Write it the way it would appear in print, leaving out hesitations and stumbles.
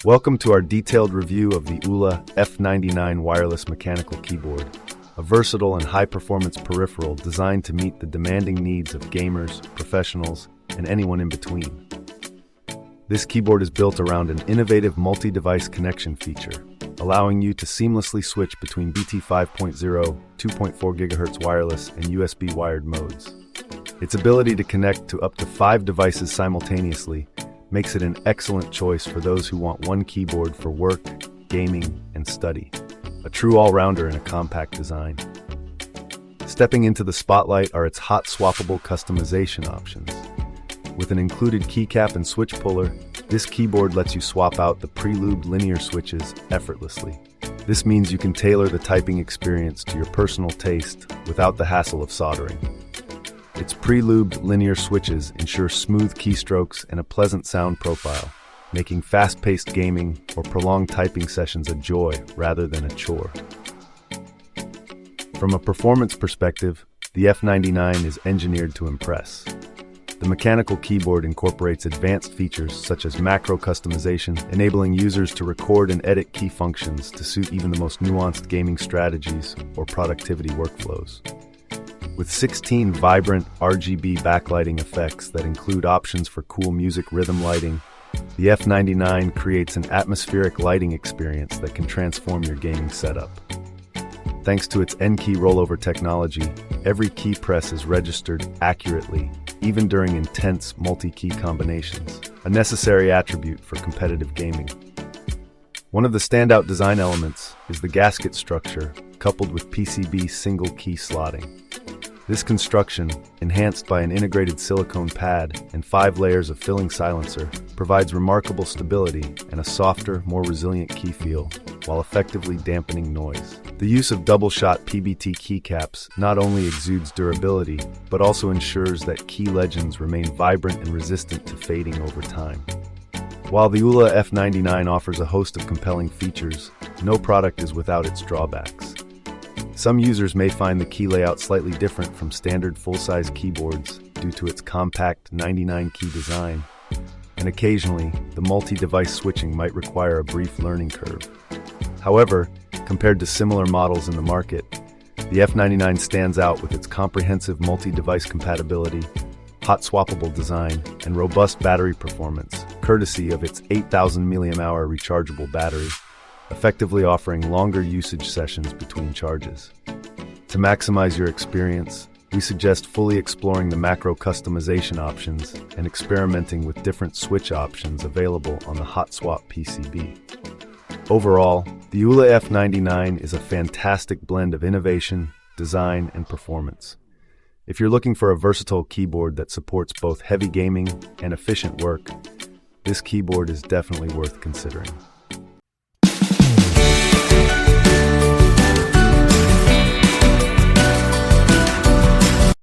Welcome to our detailed review of the AULA F99 wireless mechanical keyboard, a versatile and high-performance peripheral designed to meet the demanding needs of gamers, professionals, and anyone in between. This keyboard is built around an innovative multi-device connection feature, allowing you to seamlessly switch between BT5.0, 2.4 GHz wireless, and USB wired modes. Its ability to connect to up to 5 devices simultaneously makes it an excellent choice for those who want one keyboard for work, gaming, and study. A true all-rounder in a compact design. Stepping into the spotlight are its hot-swappable customization options. With an included keycap and switch puller, this keyboard lets you swap out the pre-lubed linear switches effortlessly. This means you can tailor the typing experience to your personal taste without the hassle of soldering. Its pre-lubed linear switches ensure smooth keystrokes and a pleasant sound profile, making fast-paced gaming or prolonged typing sessions a joy rather than a chore. From a performance perspective, the F99 is engineered to impress. The mechanical keyboard incorporates advanced features such as macro customization, enabling users to record and edit key functions to suit even the most nuanced gaming strategies or productivity workflows. With 16 vibrant RGB backlighting effects that include options for cool music rhythm lighting, the F99 creates an atmospheric lighting experience that can transform your gaming setup. Thanks to its N-key rollover technology, every key press is registered accurately, even during intense multi-key combinations, a necessary attribute for competitive gaming. One of the standout design elements is the gasket structure, coupled with PCB single-key slotting. This construction, enhanced by an integrated silicone pad and 5 layers of filling silencer, provides remarkable stability and a softer, more resilient key feel, while effectively dampening noise. The use of double-shot PBT keycaps not only exudes durability, but also ensures that key legends remain vibrant and resistant to fading over time. While the AULA F99 offers a host of compelling features, no product is without its drawbacks. Some users may find the key layout slightly different from standard full-size keyboards due to its compact 99-key design, and occasionally, the multi-device switching might require a brief learning curve. However, compared to similar models in the market, the F99 stands out with its comprehensive multi-device compatibility, hot-swappable design, and robust battery performance, courtesy of its 8,000 mAh rechargeable battery, effectively offering longer usage sessions between charges. To maximize your experience, we suggest fully exploring the macro customization options and experimenting with different switch options available on the Hot Swap PCB. Overall, the AULA F99 is a fantastic blend of innovation, design, and performance. If you're looking for a versatile keyboard that supports both heavy gaming and efficient work, this keyboard is definitely worth considering.